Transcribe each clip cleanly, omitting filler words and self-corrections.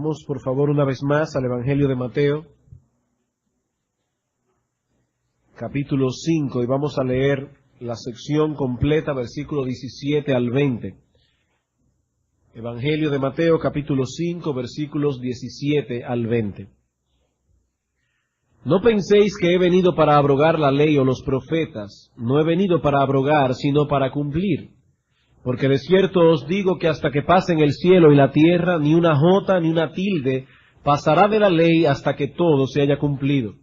Vamos, por favor, una vez más al Evangelio de Mateo, capítulo 5, y vamos a leer la sección completa, versículo 17 al 20. Evangelio de Mateo, capítulo 5, versículos 17 al 20. No penséis que he venido para abrogar la ley o los profetas. No he venido para abrogar, sino para cumplir. Porque de cierto os digo que hasta que pasen el cielo y la tierra, ni una jota ni una tilde pasará de la ley hasta que todo se haya cumplido.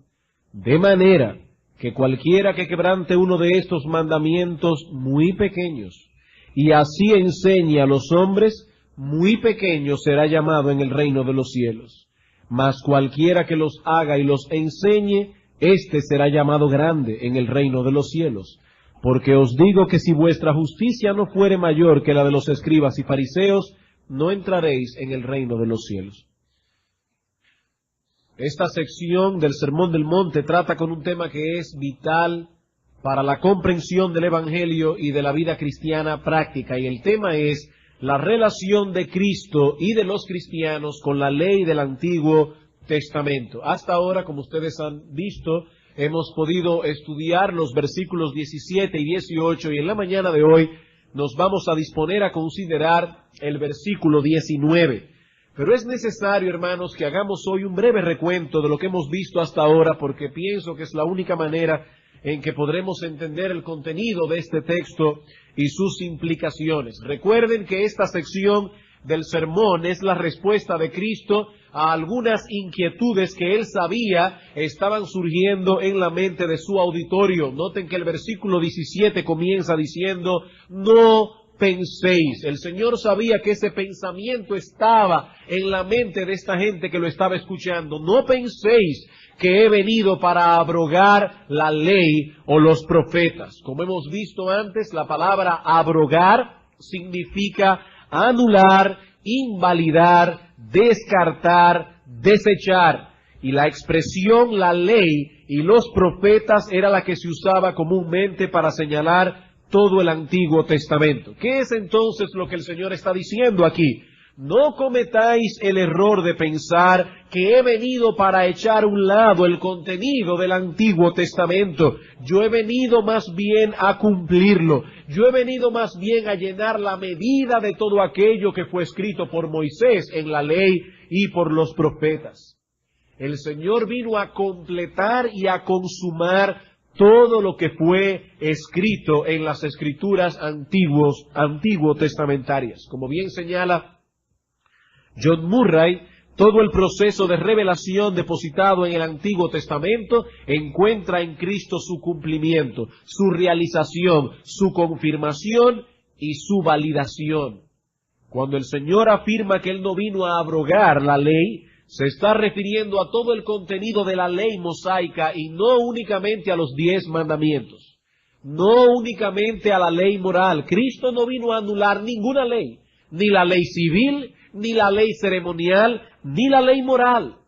De manera que cualquiera que quebrante uno de estos mandamientos muy pequeños, y así enseñe a los hombres, muy pequeño será llamado en el reino de los cielos. Mas cualquiera que los haga y los enseñe, éste será llamado grande en el reino de los cielos. Porque os digo que si vuestra justicia no fuere mayor que la de los escribas y fariseos, no entraréis en el reino de los cielos. Esta sección del Sermón del Monte trata con un tema que es vital para la comprensión del Evangelio y de la vida cristiana práctica, y el tema es la relación de Cristo y de los cristianos con la ley del Antiguo Testamento. Hasta ahora, como ustedes han visto, hemos podido estudiar los versículos 17 y 18, y en la mañana de hoy nos vamos a disponer a considerar el versículo 19. Pero es necesario, hermanos, que hagamos hoy un breve recuento de lo que hemos visto hasta ahora, porque pienso que es la única manera en que podremos entender el contenido de este texto y sus implicaciones. Recuerden que esta sección del sermón es la respuesta de Cristo a algunas inquietudes que él sabía estaban surgiendo en la mente de su auditorio. Noten que el versículo 17 comienza diciendo, no penséis. El Señor sabía que ese pensamiento estaba en la mente de esta gente que lo estaba escuchando. No penséis que he venido para abrogar la ley o los profetas. Como hemos visto antes, la palabra abrogar significa anular, invalidar, descartar, desechar. Y la expresión la ley y los profetas era la que se usaba comúnmente para señalar todo el Antiguo Testamento. ¿Qué es entonces lo que el Señor está diciendo aquí? No cometáis el error de pensar que he venido para echar a un lado el contenido del Antiguo Testamento. Yo he venido más bien a cumplirlo. Yo he venido más bien a llenar la medida de todo aquello que fue escrito por Moisés en la ley y por los profetas. El Señor vino a completar y a consumar todo lo que fue escrito en las escrituras antiguo testamentarias. Como bien señala John Murray, todo el proceso de revelación depositado en el Antiguo Testamento encuentra en Cristo su cumplimiento, su realización, su confirmación y su validación. Cuando el Señor afirma que Él no vino a abrogar la ley, se está refiriendo a todo el contenido de la ley mosaica y no únicamente a los 10 mandamientos, no únicamente a la ley moral. Cristo no vino a anular ninguna ley, ni la ley civil, ni la ley ceremonial, ni la ley moral.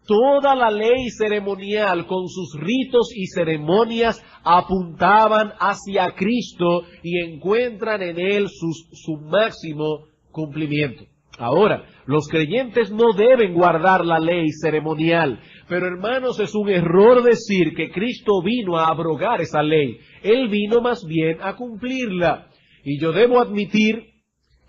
Toda la ley ceremonial con sus ritos y ceremonias apuntaban hacia Cristo y encuentran en Él su máximo cumplimiento. Ahora, los creyentes no deben guardar la ley ceremonial, pero hermanos, es un error decir que Cristo vino a abrogar esa ley. Él vino más bien a cumplirla. Y yo debo admitir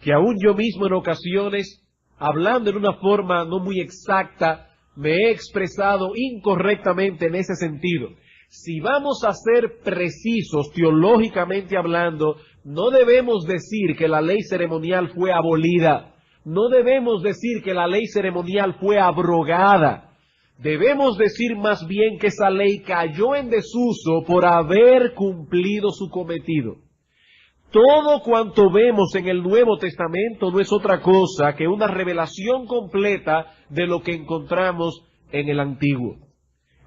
que aún yo mismo en ocasiones, hablando en una forma no muy exacta, me he expresado incorrectamente en ese sentido. Si vamos a ser precisos teológicamente hablando, no debemos decir que la ley ceremonial fue abolida. No debemos decir que la ley ceremonial fue abrogada. Debemos decir más bien que esa ley cayó en desuso por haber cumplido su cometido. Todo cuanto vemos en el Nuevo Testamento no es otra cosa que una revelación completa de lo que encontramos en el Antiguo.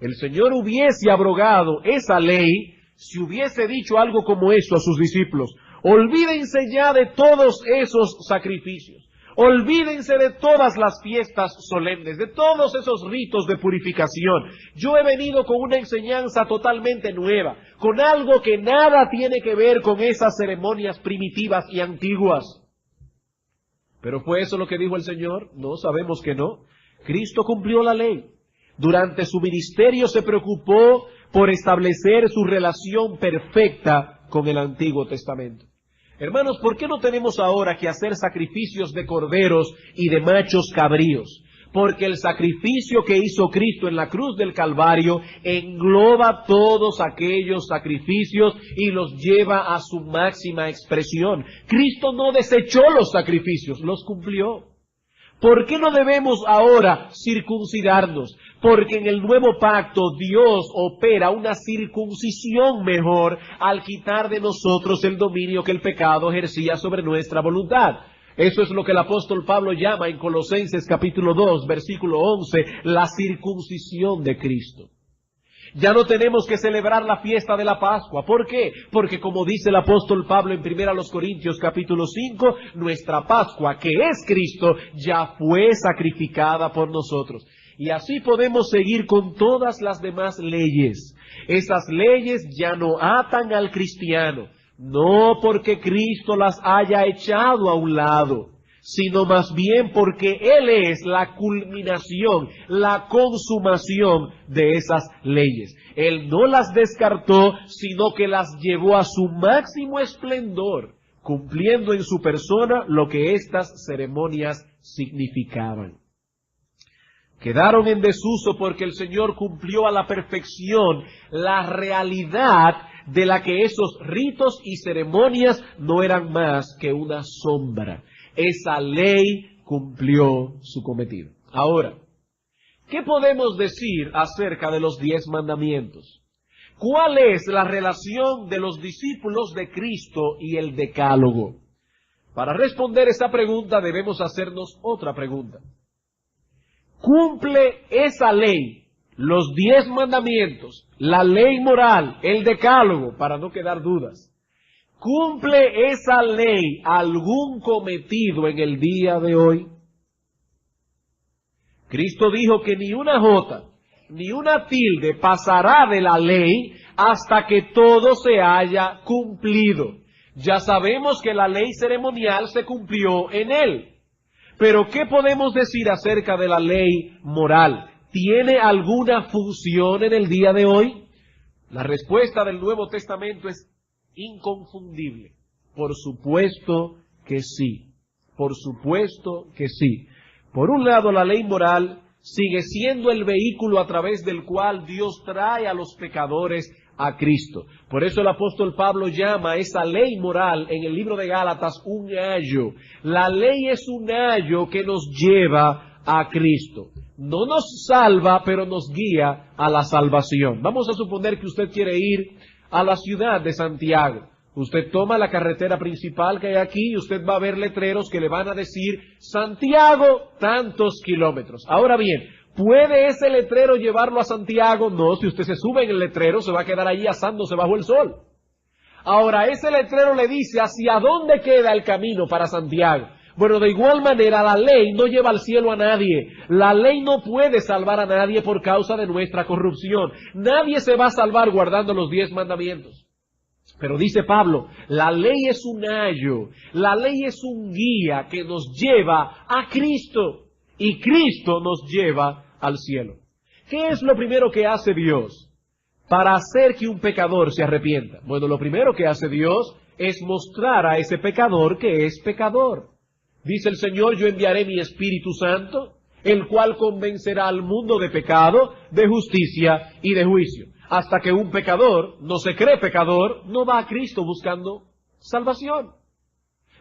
El Señor hubiese abrogado esa ley si hubiese dicho algo como eso a sus discípulos. Olvídense ya de todos esos sacrificios. Olvídense de todas las fiestas solemnes, de todos esos ritos de purificación. Yo he venido con una enseñanza totalmente nueva, con algo que nada tiene que ver con esas ceremonias primitivas y antiguas. ¿Pero fue eso lo que dijo el Señor? No, sabemos que no. Cristo cumplió la ley. Durante su ministerio se preocupó por establecer su relación perfecta con el Antiguo Testamento. Hermanos, ¿por qué no tenemos ahora que hacer sacrificios de corderos y de machos cabríos? Porque el sacrificio que hizo Cristo en la cruz del Calvario engloba todos aquellos sacrificios y los lleva a su máxima expresión. Cristo no desechó los sacrificios, los cumplió. ¿Por qué no debemos ahora circuncidarnos? Porque en el nuevo pacto Dios opera una circuncisión mejor al quitar de nosotros el dominio que el pecado ejercía sobre nuestra voluntad. Eso es lo que el apóstol Pablo llama en Colosenses capítulo 2, versículo 11, la circuncisión de Cristo. Ya no tenemos que celebrar la fiesta de la Pascua. ¿Por qué? Porque como dice el apóstol Pablo en 1 Corintios capítulo 5, nuestra Pascua, que es Cristo, ya fue sacrificada por nosotros. Y así podemos seguir con todas las demás leyes. Esas leyes ya no atan al cristiano. No porque Cristo las haya echado a un lado, sino más bien porque Él es la culminación, la consumación de esas leyes. Él no las descartó, sino que las llevó a su máximo esplendor, cumpliendo en su persona lo que estas ceremonias significaban. Quedaron en desuso porque el Señor cumplió a la perfección la realidad de la que esos ritos y ceremonias no eran más que una sombra. Esa ley cumplió su cometido. Ahora, ¿qué podemos decir acerca de los 10 mandamientos? ¿Cuál es la relación de los discípulos de Cristo y el Decálogo? Para responder esa pregunta debemos hacernos otra pregunta. ¿Cumple esa ley, los 10 mandamientos, la ley moral, el Decálogo, para no quedar dudas? ¿Cumple esa ley algún cometido en el día de hoy? Cristo dijo que ni una jota, ni una tilde pasará de la ley hasta que todo se haya cumplido. Ya sabemos que la ley ceremonial se cumplió en él. Pero ¿qué podemos decir acerca de la ley moral? ¿Tiene alguna función en el día de hoy? La respuesta del Nuevo Testamento es inconfundible. Por supuesto que sí. Por supuesto que sí. Por un lado, la ley moral sigue siendo el vehículo a través del cual Dios trae a los pecadores a Cristo. Por eso el apóstol Pablo llama a esa ley moral en el libro de Gálatas un ayo. La ley es un ayo que nos lleva a Cristo. No nos salva, pero nos guía a la salvación. Vamos a suponer que usted quiere ir a la ciudad de Santiago. Usted toma la carretera principal que hay aquí y usted va a ver letreros que le van a decir Santiago, tantos kilómetros. Ahora bien, ¿puede ese letrero llevarlo a Santiago? No, si usted se sube en el letrero se va a quedar allí asándose bajo el sol. Ahora, ese letrero le dice hacia dónde queda el camino para Santiago. Bueno, de igual manera, la ley no lleva al cielo a nadie. La ley no puede salvar a nadie por causa de nuestra corrupción. Nadie se va a salvar guardando los 10 mandamientos. Pero dice Pablo, la ley es un ayo, la ley es un guía que nos lleva a Cristo. Y Cristo nos lleva al cielo. ¿Qué es lo primero que hace Dios para hacer que un pecador se arrepienta? Bueno, lo primero que hace Dios es mostrar a ese pecador que es pecador. Dice el Señor, yo enviaré mi Espíritu Santo, el cual convencerá al mundo de pecado, de justicia y de juicio. Hasta que un pecador no se cree pecador, no va a Cristo buscando salvación.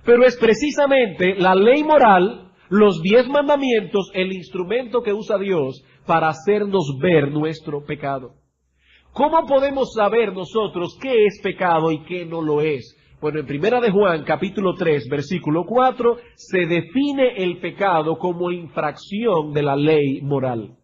Pero es precisamente la ley moral, los 10 mandamientos, el instrumento que usa Dios para hacernos ver nuestro pecado. ¿Cómo podemos saber nosotros qué es pecado y qué no lo es? Bueno, en 1 de Juan, capítulo 3, versículo 4, se define el pecado como infracción de la ley moral.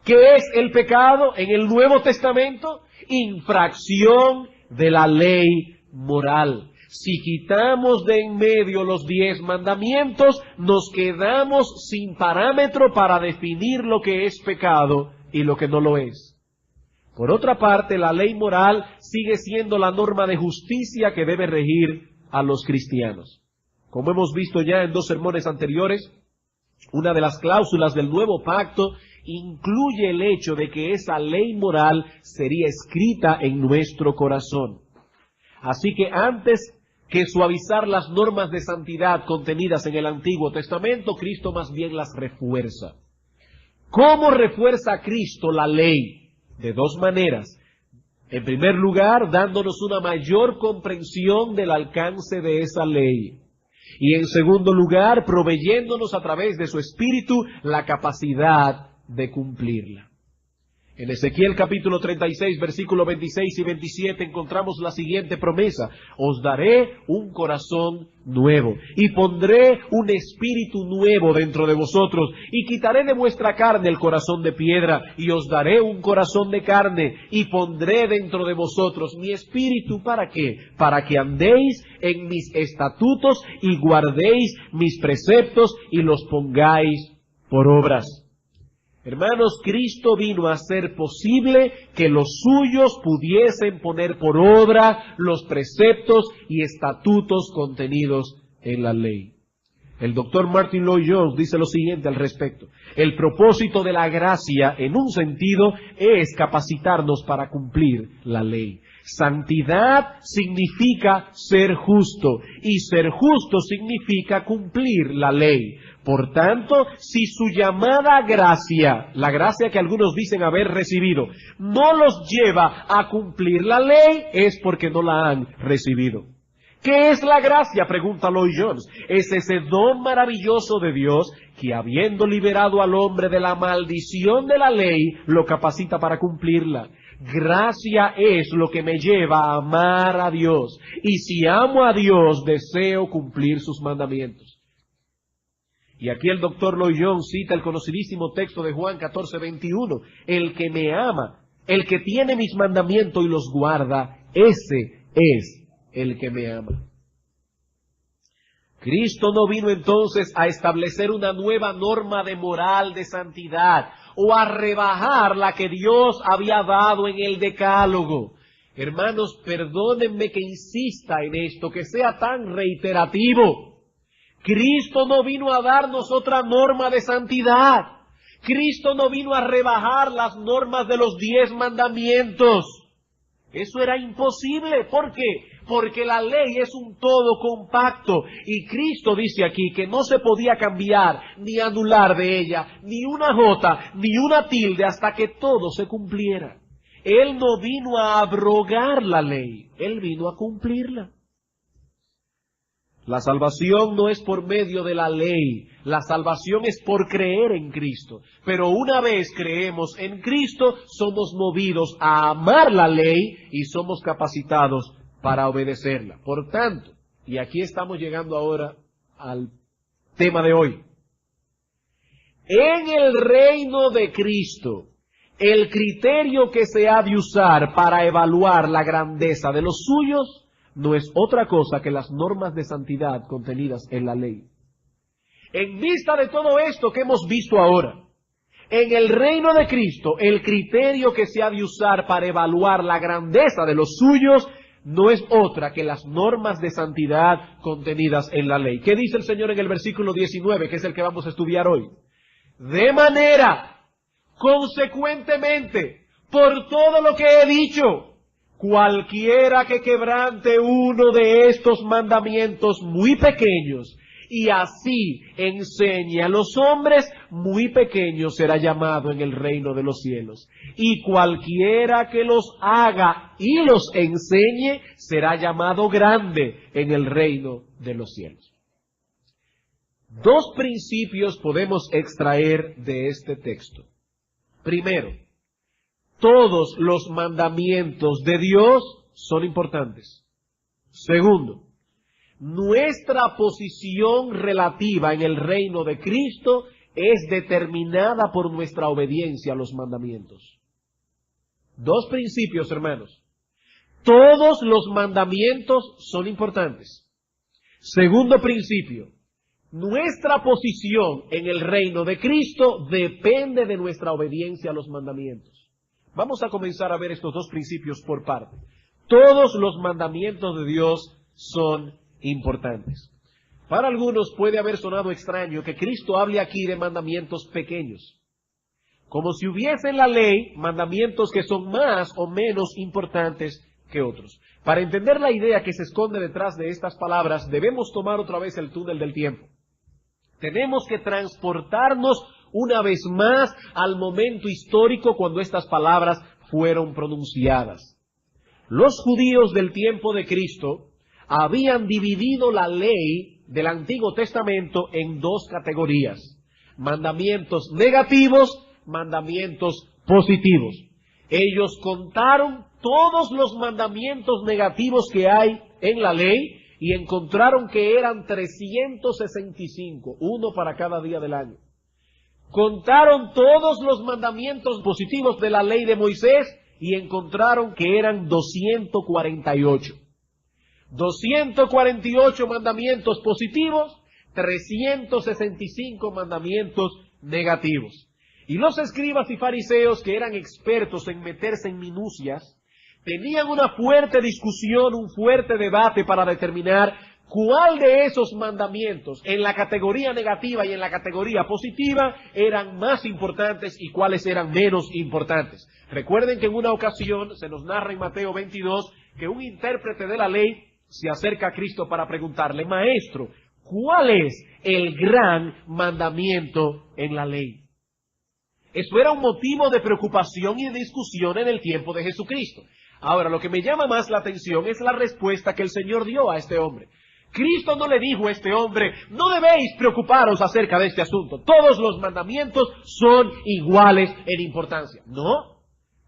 ¿Qué es el pecado en el Nuevo Testamento? Infracción de la ley moral. Si quitamos de en medio los 10 mandamientos, nos quedamos sin parámetro para definir lo que es pecado y lo que no lo es. Por otra parte, la ley moral sigue siendo la norma de justicia que debe regir a los cristianos. Como hemos visto ya en 2 sermones anteriores, Una de las cláusulas del nuevo pacto incluye el hecho de que esa ley moral sería escrita en nuestro corazón. Así que antes que suavizar las normas de santidad contenidas en el Antiguo Testamento, Cristo más bien las refuerza. ¿Cómo refuerza Cristo la ley? De dos maneras. En primer lugar, dándonos una mayor comprensión del alcance de esa ley. Y en segundo lugar, proveyéndonos a través de su Espíritu la capacidad de cumplirla. En Ezequiel capítulo 36, versículos 26 y 27 encontramos la siguiente promesa: os daré un corazón nuevo y pondré un espíritu nuevo dentro de vosotros y quitaré de vuestra carne el corazón de piedra y os daré un corazón de carne y pondré dentro de vosotros mi espíritu. ¿Para qué? Para que andéis en mis estatutos y guardéis mis preceptos y los pongáis por obras. Hermanos, Cristo vino a hacer posible que los suyos pudiesen poner por obra los preceptos y estatutos contenidos en la ley. El doctor Martin Lloyd-Jones dice lo siguiente al respecto: el propósito de la gracia, en un sentido, es capacitarnos para cumplir la ley. Santidad significa ser justo, y ser justo significa cumplir la ley. Por tanto, si su llamada gracia, la gracia que algunos dicen haber recibido, no los lleva a cumplir la ley, es porque no la han recibido. ¿Qué es la gracia?, pregunta Lloyd-Jones. Es ese don maravilloso de Dios que, habiendo liberado al hombre de la maldición de la ley, lo capacita para cumplirla. Gracia es lo que me lleva a amar a Dios. Y si amo a Dios, deseo cumplir sus mandamientos. Y aquí el doctor Lloyd-Jones cita el conocidísimo texto de Juan 14:21. El que me ama, el que tiene mis mandamientos y los guarda, ese es el que me ama. Cristo no vino entonces a establecer una nueva norma de moral, de santidad, o a rebajar la que Dios había dado en el Decálogo. Hermanos, perdónenme que insista en esto, que sea tan reiterativo. Cristo no vino a darnos otra norma de santidad. Cristo no vino a rebajar las normas de los 10 mandamientos. Eso era imposible. ¿Por qué? Porque la ley es un todo compacto. Y Cristo dice aquí que no se podía cambiar ni anular de ella ni una jota ni una tilde hasta que todo se cumpliera. Él no vino a abrogar la ley, Él vino a cumplirla. La salvación no es por medio de la ley, la salvación es por creer en Cristo. Pero una vez creemos en Cristo, somos movidos a amar la ley y somos capacitados para obedecerla. Por tanto, y aquí estamos llegando ahora al tema de hoy. En el reino de Cristo, el criterio que se ha de usar para evaluar la grandeza de los suyos no es otra cosa que las normas de santidad contenidas en la ley. En vista de todo esto que hemos visto ahora, en el reino de Cristo, el criterio que se ha de usar para evaluar la grandeza de los suyos no es otra que las normas de santidad contenidas en la ley. ¿Qué dice el Señor en el versículo 19, que es el que vamos a estudiar hoy? De manera, consecuentemente, por todo lo que he dicho, cualquiera que quebrante uno de estos mandamientos muy pequeños y así enseñe a los hombres, muy pequeño será llamado en el reino de los cielos. Y cualquiera que los haga y los enseñe será llamado grande en el reino de los cielos. Dos principios podemos extraer de este texto. Primero, todos los mandamientos de Dios son importantes. Segundo, nuestra posición relativa en el reino de Cristo es determinada por nuestra obediencia a los mandamientos. Dos principios, hermanos. Todos los mandamientos son importantes. Segundo principio, nuestra posición en el reino de Cristo depende de nuestra obediencia a los mandamientos. Vamos a comenzar a ver estos dos principios por parte. Todos los mandamientos de Dios son importantes. Para algunos puede haber sonado extraño que Cristo hable aquí de mandamientos pequeños, como si hubiese en la ley mandamientos que son más o menos importantes que otros. Para entender la idea que se esconde detrás de estas palabras, debemos tomar otra vez el túnel del tiempo. Tenemos que transportarnos una vez más al momento histórico cuando estas palabras fueron pronunciadas. Los judíos del tiempo de Cristo habían dividido la ley del Antiguo Testamento en dos categorías: mandamientos negativos, mandamientos positivos. Ellos contaron todos los mandamientos negativos que hay en la ley y encontraron que eran 365, uno para cada día del año. Contaron todos los mandamientos positivos de la ley de Moisés y encontraron que eran 248. 248 mandamientos positivos, 365 mandamientos negativos. Y los escribas y fariseos, que eran expertos en meterse en minucias, tenían una fuerte discusión, un fuerte debate para determinar cuál de esos mandamientos en la categoría negativa y en la categoría positiva eran más importantes y cuáles eran menos importantes. Recuerden que en una ocasión se nos narra en Mateo 22 que un intérprete de la ley se acerca a Cristo para preguntarle: Maestro, ¿cuál es el gran mandamiento en la ley? Eso era un motivo de preocupación y de discusión en el tiempo de Jesucristo. Ahora, lo que me llama más la atención es la respuesta que el Señor dio a este hombre. Cristo no le dijo a este hombre: no debéis preocuparos acerca de este asunto, todos los mandamientos son iguales en importancia. No.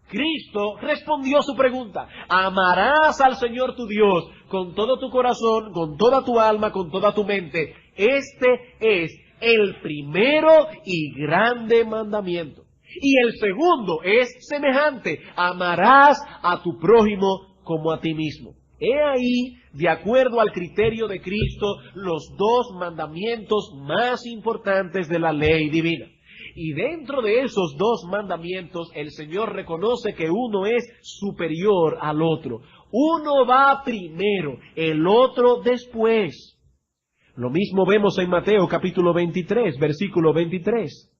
Cristo respondió su pregunta: amarás al Señor tu Dios con todo tu corazón, con toda tu alma, con toda tu mente. Este es el primero y grande mandamiento. Y el segundo es semejante: amarás a tu prójimo como a ti mismo. He ahí, de acuerdo al criterio de Cristo, los dos mandamientos más importantes de la ley divina. Y dentro de esos dos mandamientos, el Señor reconoce que uno es superior al otro. Uno va primero, el otro después. Lo mismo vemos en Mateo capítulo 23, versículo 23.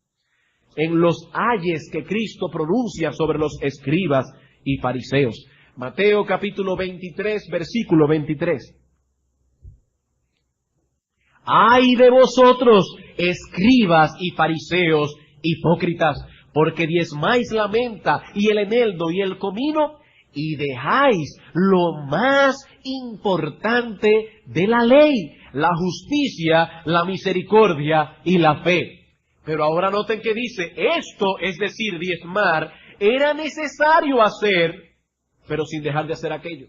En los ayes que Cristo pronuncia sobre los escribas y fariseos. Mateo capítulo 23, versículo 23. ¡Ay de vosotros, escribas y fariseos hipócritas, porque diezmáis la menta y el eneldo y el comino, y dejáis lo más importante de la ley, la justicia, la misericordia y la fe! Pero ahora noten que dice, esto, es decir, diezmar, era necesario hacer, pero sin dejar de hacer aquello.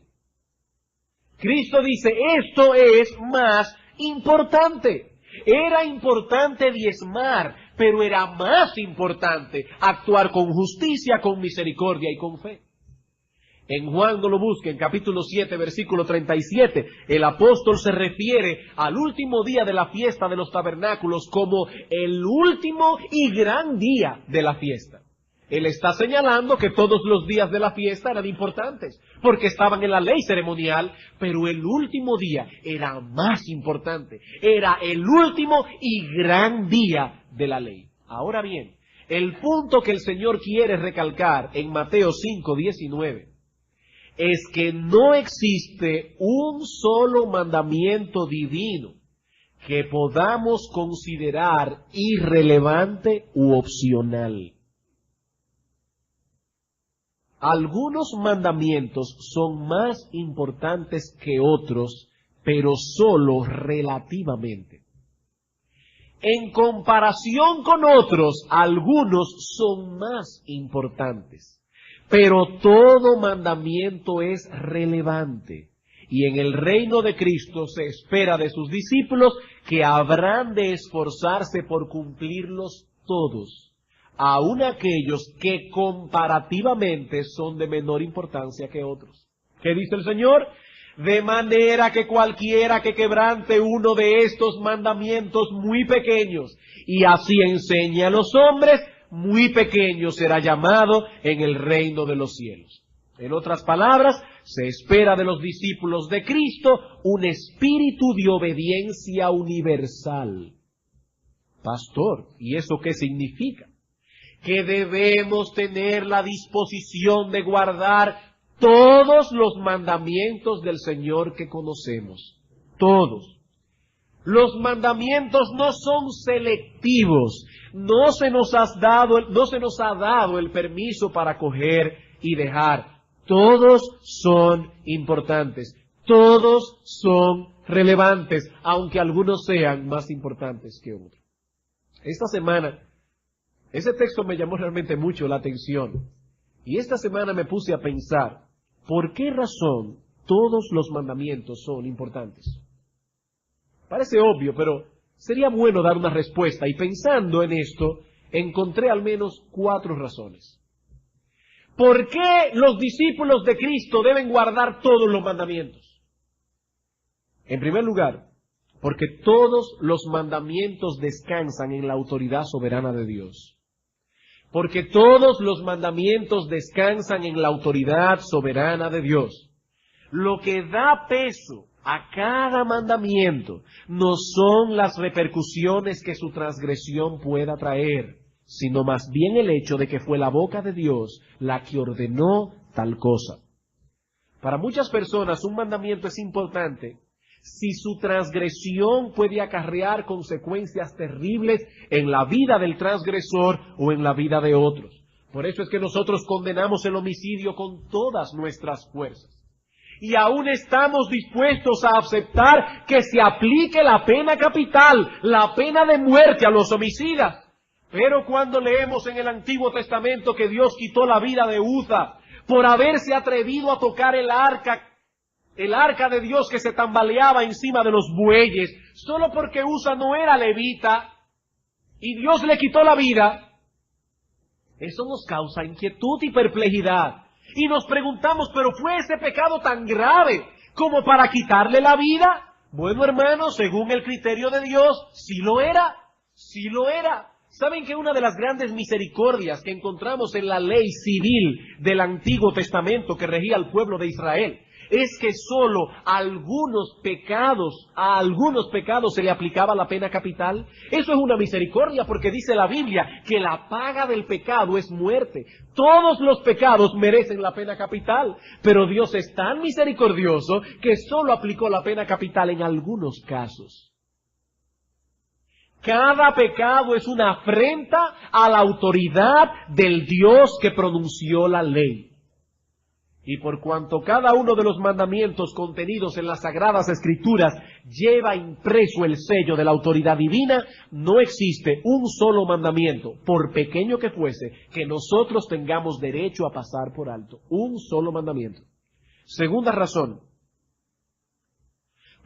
Cristo dice, esto es más importante. Era importante diezmar, pero era más importante actuar con justicia, con misericordia y con fe. En Juan, no lo busquen, capítulo 7, versículo 37, el apóstol se refiere al último día de la fiesta de los tabernáculos como el último y gran día de la fiesta. Él está señalando que todos los días de la fiesta eran importantes, porque estaban en la ley ceremonial, pero el último día era más importante. Era el último y gran día de la ley. Ahora bien, el punto que el Señor quiere recalcar en Mateo 5:19 es que no existe un solo mandamiento divino que podamos considerar irrelevante u opcional. Algunos mandamientos son más importantes que otros, pero solo relativamente. En comparación con otros, algunos son más importantes, pero todo mandamiento es relevante. Y en el reino de Cristo se espera de sus discípulos que habrán de esforzarse por cumplirlos todos, aun aquellos que comparativamente son de menor importancia que otros. ¿Qué dice el Señor? De manera que cualquiera que quebrante uno de estos mandamientos muy pequeños y así enseñe a los hombres, muy pequeño será llamado en el reino de los cielos. En otras palabras, se espera de los discípulos de Cristo un espíritu de obediencia universal. Pastor, ¿y eso qué significa? Que debemos tener la disposición de guardar todos los mandamientos del Señor que conocemos. Todos. Los mandamientos no son selectivos. No se nos ha dado el permiso para coger y dejar. Todos son importantes. Todos son relevantes, aunque algunos sean más importantes que otros. Esta semana, ese texto me llamó realmente mucho la atención. Y esta semana me puse a pensar, ¿por qué razón todos los mandamientos son importantes? Parece obvio, pero sería bueno dar una respuesta. Y pensando en esto, encontré al menos 4 razones. ¿Por qué los discípulos de Cristo deben guardar todos los mandamientos? En primer lugar, porque todos los mandamientos descansan en la autoridad soberana de Dios. Porque todos los mandamientos descansan en la autoridad soberana de Dios. Lo que da peso a cada mandamiento no son las repercusiones que su transgresión pueda traer, sino más bien el hecho de que fue la boca de Dios la que ordenó tal cosa. Para muchas personas un mandamiento es importante si su transgresión puede acarrear consecuencias terribles en la vida del transgresor o en la vida de otros. Por eso es que nosotros condenamos el homicidio con todas nuestras fuerzas. Y aún estamos dispuestos a aceptar que se aplique la pena capital, la pena de muerte a los homicidas. Pero cuando leemos en el Antiguo Testamento que Dios quitó la vida de Uza por haberse atrevido a tocar el arca de Dios que se tambaleaba encima de los bueyes, solo porque Uza no era levita, y Dios le quitó la vida, eso nos causa inquietud y perplejidad. Y nos preguntamos, ¿pero fue ese pecado tan grave como para quitarle la vida? Bueno, hermanos, según el criterio de Dios, sí lo era, sí lo era. ¿Saben que una de las grandes misericordias que encontramos en la ley civil del Antiguo Testamento que regía al pueblo de Israel es que solo a algunos pecados se le aplicaba la pena capital? Eso es una misericordia porque dice la Biblia que la paga del pecado es muerte. Todos los pecados merecen la pena capital, pero Dios es tan misericordioso que solo aplicó la pena capital en algunos casos. Cada pecado es una afrenta a la autoridad del Dios que pronunció la ley. Y por cuanto cada uno de los mandamientos contenidos en las Sagradas Escrituras lleva impreso el sello de la autoridad divina, no existe un solo mandamiento, por pequeño que fuese, que nosotros tengamos derecho a pasar por alto. Un solo mandamiento. Segunda razón.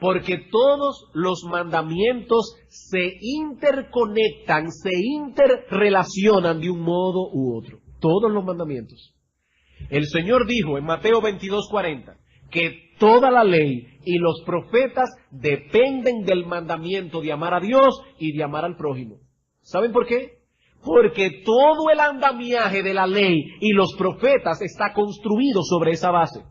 Porque todos los mandamientos se interconectan, se interrelacionan de un modo u otro. Todos los mandamientos. El Señor dijo en Mateo 22:40 que toda la ley y los profetas dependen del mandamiento de amar a Dios y de amar al prójimo. ¿Saben por qué? Porque todo el andamiaje de la ley y los profetas está construido sobre esa base.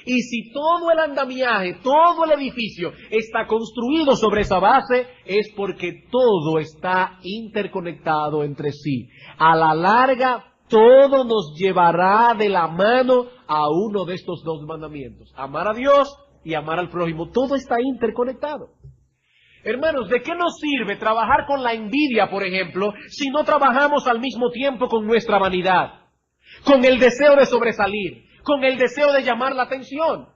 Y si todo el andamiaje, todo el edificio está construido sobre esa base, es porque todo está interconectado entre sí. A la larga, todo nos llevará de la mano a uno de estos 2 mandamientos. Amar a Dios y amar al prójimo. Todo está interconectado. Hermanos, ¿de qué nos sirve trabajar con la envidia, por ejemplo, si no trabajamos al mismo tiempo con nuestra vanidad? Con el deseo de sobresalir, con el deseo de llamar la atención.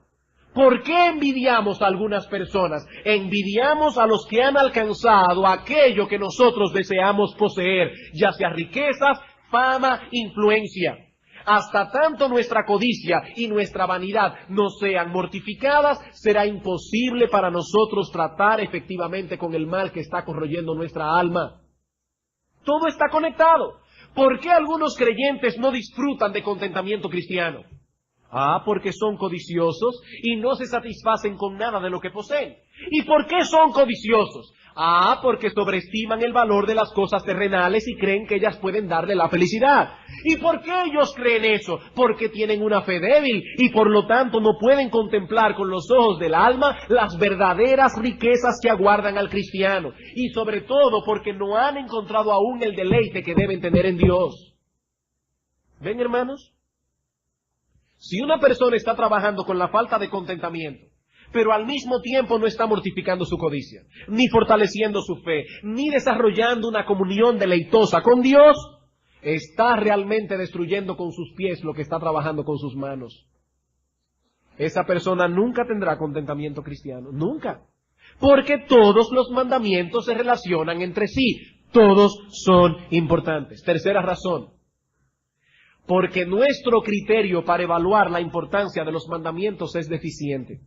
¿Por qué envidiamos a algunas personas? Envidiamos a los que han alcanzado aquello que nosotros deseamos poseer, ya sea riquezas, fama, influencia. Hasta tanto nuestra codicia y nuestra vanidad no sean mortificadas, será imposible para nosotros tratar efectivamente con el mal que está corroyendo nuestra alma. Todo está conectado. ¿Por qué algunos creyentes no disfrutan de contentamiento cristiano? Porque son codiciosos y no se satisfacen con nada de lo que poseen. ¿Y por qué son codiciosos? Porque sobreestiman el valor de las cosas terrenales y creen que ellas pueden darle la felicidad. ¿Y por qué ellos creen eso? Porque tienen una fe débil y por lo tanto no pueden contemplar con los ojos del alma las verdaderas riquezas que aguardan al cristiano. Y sobre todo porque no han encontrado aún el deleite que deben tener en Dios. ¿Ven, hermanos? Si una persona está trabajando con la falta de contentamiento, pero al mismo tiempo no está mortificando su codicia, ni fortaleciendo su fe, ni desarrollando una comunión deleitosa con Dios, está realmente destruyendo con sus pies lo que está trabajando con sus manos. Esa persona nunca tendrá contentamiento cristiano, nunca. Porque todos los mandamientos se relacionan entre sí, todos son importantes. Tercera razón, porque nuestro criterio para evaluar la importancia de los mandamientos es deficiente.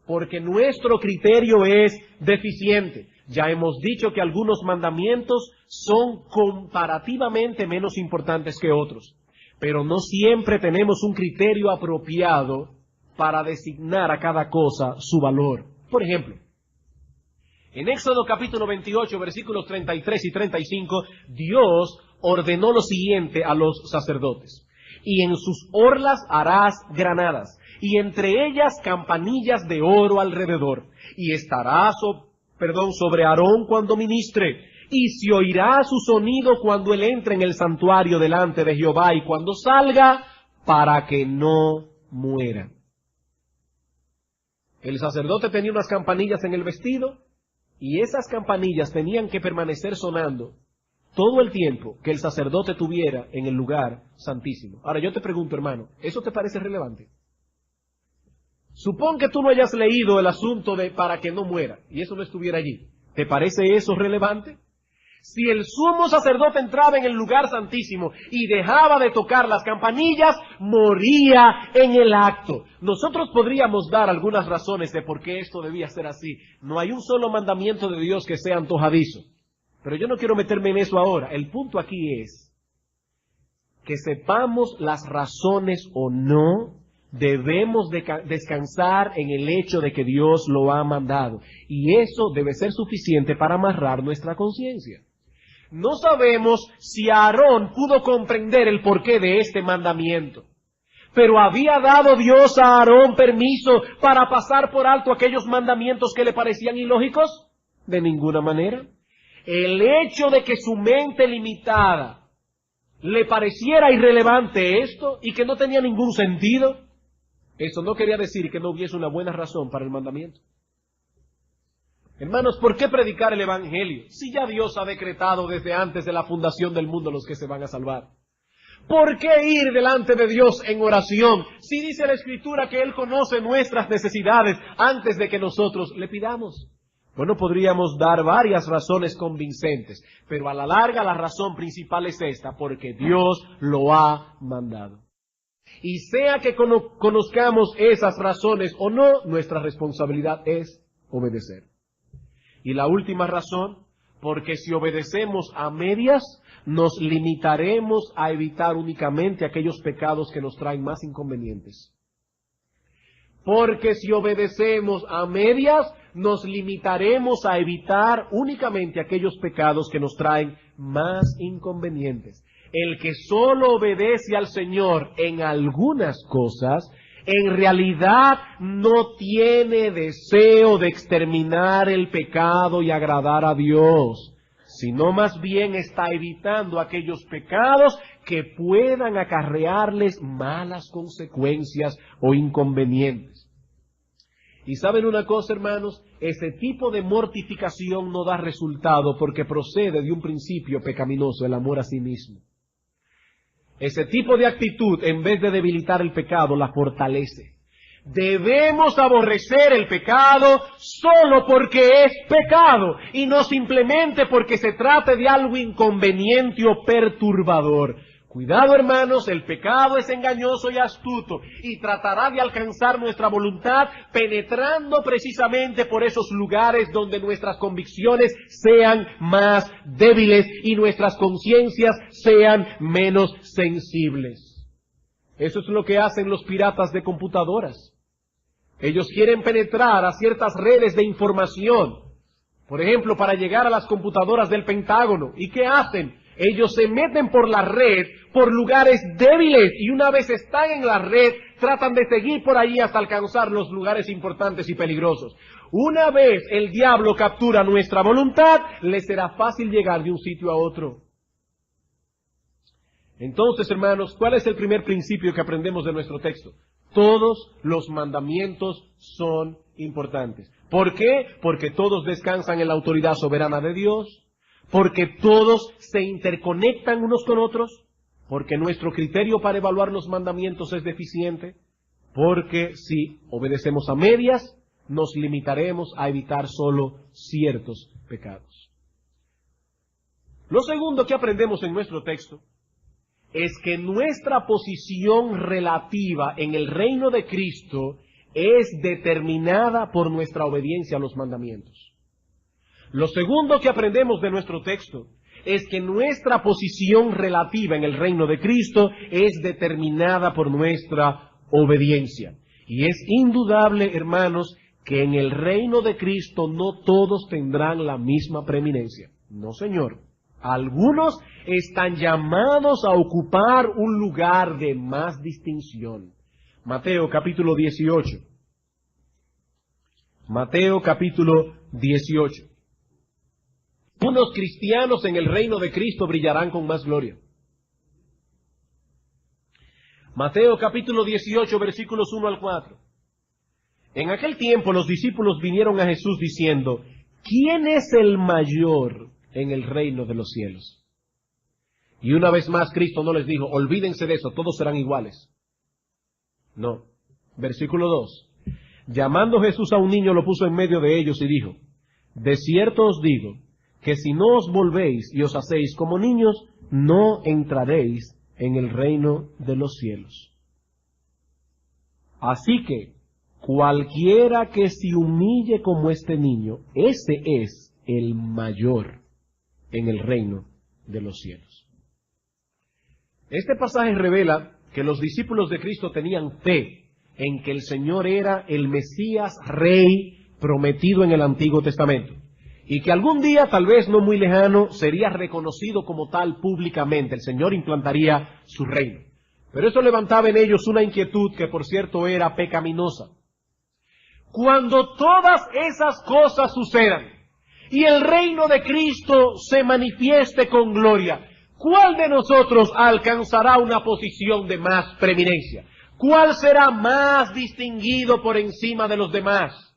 Porque nuestro criterio es deficiente. Ya hemos dicho que algunos mandamientos son comparativamente menos importantes que otros, pero no siempre tenemos un criterio apropiado para designar a cada cosa su valor. Por ejemplo, en Éxodo capítulo 28, versículos 33 y 35, Dios ordenó lo siguiente a los sacerdotes: y en sus orlas harás granadas, y entre ellas campanillas de oro alrededor, y estará sobre Aarón cuando ministre, y se oirá su sonido cuando él entre en el santuario delante de Jehová, y cuando salga, para que no muera. El sacerdote tenía unas campanillas en el vestido, y esas campanillas tenían que permanecer sonando todo el tiempo que el sacerdote tuviera en el lugar santísimo. Ahora yo te pregunto, hermano, ¿eso te parece relevante? Supón que tú no hayas leído el asunto de para que no muera, y eso no estuviera allí. ¿Te parece eso relevante? Si el sumo sacerdote entraba en el lugar santísimo y dejaba de tocar las campanillas, moría en el acto. Nosotros podríamos dar algunas razones de por qué esto debía ser así. No hay un solo mandamiento de Dios que sea antojadizo. Pero yo no quiero meterme en eso ahora. El punto aquí es que sepamos las razones o no, debemos descansar en el hecho de que Dios lo ha mandado. Y eso debe ser suficiente para amarrar nuestra conciencia. No sabemos si Aarón pudo comprender el porqué de este mandamiento. Pero ¿había dado Dios a Aarón permiso para pasar por alto aquellos mandamientos que le parecían ilógicos? De ninguna manera. El hecho de que su mente limitada le pareciera irrelevante esto y que no tenía ningún sentido, eso no quería decir que no hubiese una buena razón para el mandamiento. Hermanos, ¿por qué predicar el Evangelio si ya Dios ha decretado desde antes de la fundación del mundo los que se van a salvar? ¿Por qué ir delante de Dios en oración si dice la Escritura que Él conoce nuestras necesidades antes de que nosotros le pidamos? Bueno, podríamos dar varias razones convincentes, pero a la larga la razón principal es esta: porque Dios lo ha mandado. Y sea que conozcamos esas razones o no, nuestra responsabilidad es obedecer. Y la última razón, porque si obedecemos a medias, nos limitaremos a evitar únicamente aquellos pecados que nos traen más inconvenientes. Porque si obedecemos a medias, nos limitaremos a evitar únicamente aquellos pecados que nos traen más inconvenientes. El que solo obedece al Señor en algunas cosas, en realidad no tiene deseo de exterminar el pecado y agradar a Dios, sino más bien está evitando aquellos pecados que puedan acarrearles malas consecuencias o inconvenientes. Y ¿saben una cosa, hermanos? Ese tipo de mortificación no da resultado porque procede de un principio pecaminoso, el amor a sí mismo. Ese tipo de actitud, en vez de debilitar el pecado, la fortalece. Debemos aborrecer el pecado solo porque es pecado y no simplemente porque se trate de algo inconveniente o perturbador. Cuidado, hermanos, el pecado es engañoso y astuto y tratará de alcanzar nuestra voluntad penetrando precisamente por esos lugares donde nuestras convicciones sean más débiles y nuestras conciencias sean menos sensibles. Eso es lo que hacen los piratas de computadoras. Ellos quieren penetrar a ciertas redes de información Por ejemplo, para llegar a las computadoras del Pentágono. ¿Y qué hacen? Ellos se meten por la red, por lugares débiles, y una vez están en la red, tratan de seguir por allí hasta alcanzar los lugares importantes y peligrosos. Una vez el diablo captura nuestra voluntad, le será fácil llegar de un sitio a otro. Entonces, hermanos, ¿cuál es el primer principio que aprendemos de nuestro texto? Todos los mandamientos son importantes. ¿Por qué? Porque todos descansan en la autoridad soberana de Dios, porque todos se interconectan unos con otros, porque nuestro criterio para evaluar los mandamientos es deficiente, porque si obedecemos a medias, nos limitaremos a evitar solo ciertos pecados. Lo segundo que aprendemos en nuestro texto es que nuestra posición relativa en el reino de Cristo es determinada por nuestra obediencia a los mandamientos. Lo segundo que aprendemos de nuestro texto es que nuestra posición relativa en el reino de Cristo es determinada por nuestra obediencia. Y es indudable, hermanos, que en el reino de Cristo no todos tendrán la misma preeminencia. No, señor. Algunos están llamados a ocupar un lugar de más distinción. Mateo capítulo 18. Mateo capítulo 18. Unos cristianos en el reino de Cristo brillarán con más gloria. Mateo capítulo 18, versículos 1 al 4. En aquel tiempo los discípulos vinieron a Jesús diciendo, ¿quién es el mayor en el reino de los cielos? Y una vez más Cristo no les dijo, olvídense de eso, todos serán iguales. No. Versículo 2. Llamando Jesús a un niño, lo puso en medio de ellos y dijo, de cierto os digo, que si no os volvéis y os hacéis como niños, no entraréis en el reino de los cielos. Así que, cualquiera que se humille como este niño, ese es el mayor en el reino de los cielos. Este pasaje revela que los discípulos de Cristo tenían fe en que el Señor era el Mesías Rey prometido en el Antiguo Testamento, y que algún día, tal vez no muy lejano, sería reconocido como tal públicamente. El Señor implantaría su reino. Pero eso levantaba en ellos una inquietud que, por cierto, era pecaminosa. Cuando todas esas cosas sucedan y el reino de Cristo se manifieste con gloria, ¿cuál de nosotros alcanzará una posición de más preeminencia? ¿Cuál será más distinguido por encima de los demás?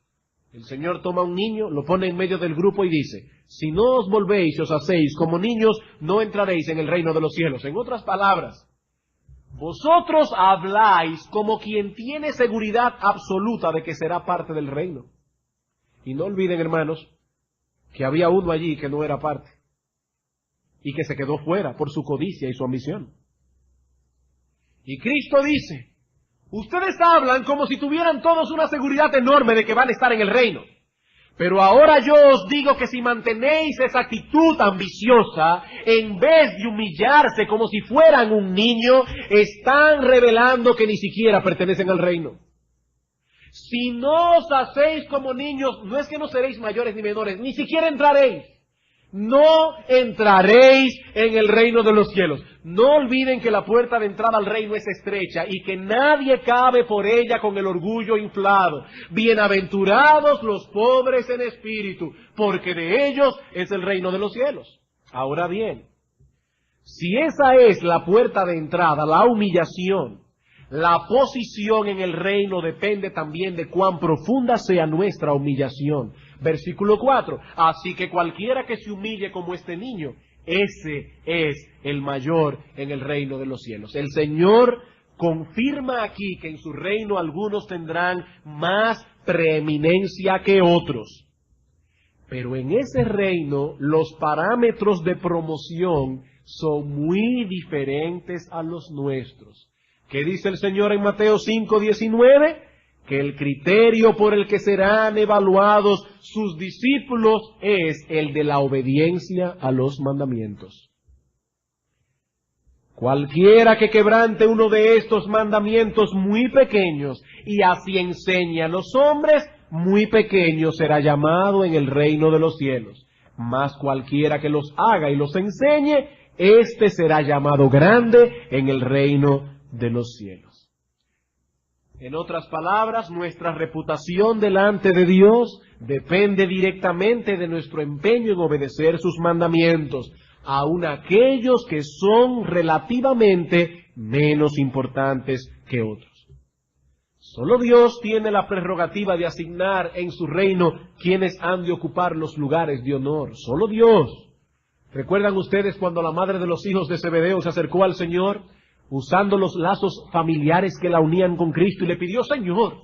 El Señor toma a un niño, lo pone en medio del grupo y dice, si no os volvéis y os hacéis como niños, no entraréis en el reino de los cielos. En otras palabras, vosotros habláis como quien tiene seguridad absoluta de que será parte del reino. Y no olviden, hermanos, que había uno allí que no era parte y que se quedó fuera por su codicia y su ambición. Y Cristo dice, ustedes hablan como si tuvieran todos una seguridad enorme de que van a estar en el reino. Pero ahora yo os digo que si mantenéis esa actitud ambiciosa, en vez de humillarse como si fueran un niño, están revelando que ni siquiera pertenecen al reino. Si no os hacéis como niños, no es que no seréis mayores ni menores, ni siquiera entraréis. No entraréis en el reino de los cielos. No olviden que la puerta de entrada al reino es estrecha y que nadie cabe por ella con el orgullo inflado. Bienaventurados los pobres en espíritu, porque de ellos es el reino de los cielos. Ahora bien, si esa es la puerta de entrada, la humillación, la posición en el reino depende también de cuán profunda sea nuestra humillación. Versículo 4. Así que cualquiera que se humille como este niño, ese es el mayor en el reino de los cielos. El Señor confirma aquí que en su reino algunos tendrán más preeminencia que otros. Pero en ese reino los parámetros de promoción son muy diferentes a los nuestros. ¿Qué dice el Señor en Mateo 5:19? Que el criterio por el que serán evaluados sus discípulos es el de la obediencia a los mandamientos. Cualquiera que quebrante uno de estos mandamientos muy pequeños y así enseñe a los hombres, muy pequeño será llamado en el reino de los cielos, mas cualquiera que los haga y los enseñe, éste será llamado grande en el reino de los cielos. En otras palabras, nuestra reputación delante de Dios depende directamente de nuestro empeño en obedecer sus mandamientos, aun aquellos que son relativamente menos importantes que otros. Solo Dios tiene la prerrogativa de asignar en su reino quienes han de ocupar los lugares de honor. Solo Dios. ¿Recuerdan ustedes cuando la madre de los hijos de Zebedeo se acercó al Señor, usando los lazos familiares que la unían con Cristo, y le pidió: Señor,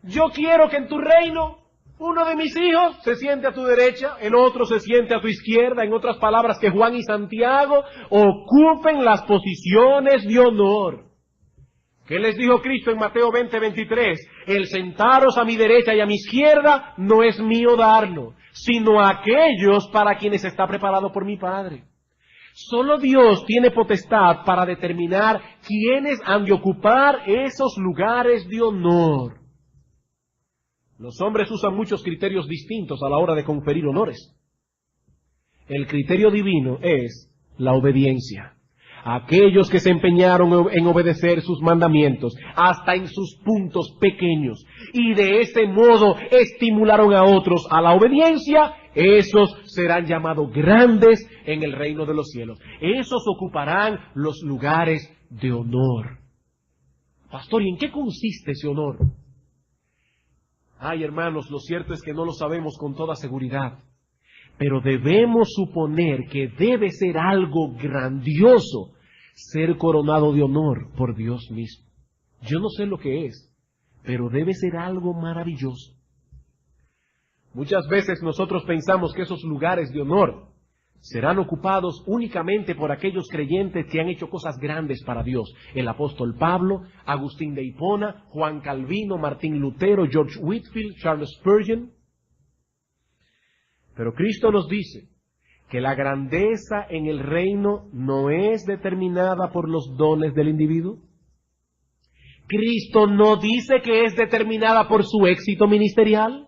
yo quiero que en tu reino uno de mis hijos se siente a tu derecha, el otro se siente a tu izquierda? En otras palabras, que Juan y Santiago ocupen las posiciones de honor. ¿Qué les dijo Cristo en Mateo 20:23? El sentaros a mi derecha y a mi izquierda no es mío darlo, sino a aquellos para quienes está preparado por mi Padre. Solo Dios tiene potestad para determinar quiénes han de ocupar esos lugares de honor. Los hombres usan muchos criterios distintos a la hora de conferir honores. El criterio divino es la obediencia. Aquellos que se empeñaron en obedecer sus mandamientos, hasta en sus puntos pequeños, y de ese modo estimularon a otros a la obediencia, esos serán llamados grandes en el reino de los cielos. Esos ocuparán los lugares de honor. Pastor, ¿y en qué consiste ese honor? Ay, hermanos, lo cierto es que no lo sabemos con toda seguridad, pero debemos suponer que debe ser algo grandioso ser coronado de honor por Dios mismo. Yo no sé lo que es, pero debe ser algo maravilloso. Muchas veces nosotros pensamos que esos lugares de honor serán ocupados únicamente por aquellos creyentes que han hecho cosas grandes para Dios. El apóstol Pablo, Agustín de Hipona, Juan Calvino, Martín Lutero, George Whitefield, Charles Spurgeon. Pero Cristo nos dice que la grandeza en el reino no es determinada por los dones del individuo. Cristo no dice que es determinada por su éxito ministerial.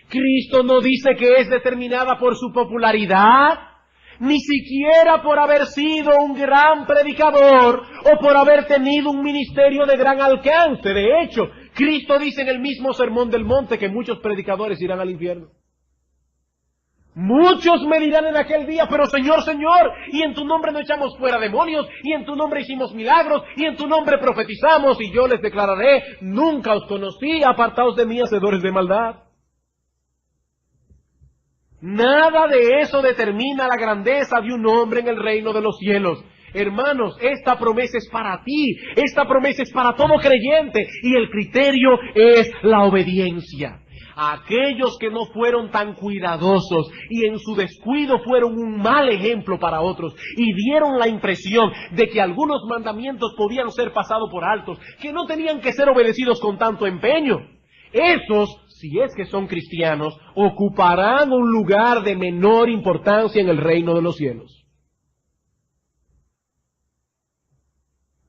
Cristo no dice que es determinada por su popularidad, ni siquiera por haber sido un gran predicador o por haber tenido un ministerio de gran alcance. De hecho, Cristo dice en el mismo Sermón del Monte que muchos predicadores irán al infierno. Muchos me dirán en aquel día: pero Señor, Señor, y en tu nombre no echamos fuera demonios, y en tu nombre hicimos milagros, y en tu nombre profetizamos. Y yo les declararé: nunca os conocí, apartaos de mí, hacedores de maldad. Nada de eso determina la grandeza de un hombre en el reino de los cielos. Hermanos, esta promesa es para ti, esta promesa es para todo creyente, y el criterio es la obediencia. Aquellos que no fueron tan cuidadosos y en su descuido fueron un mal ejemplo para otros y dieron la impresión de que algunos mandamientos podían ser pasados por altos, que no tenían que ser obedecidos con tanto empeño, esos, si es que son cristianos, ocuparán un lugar de menor importancia en el reino de los cielos.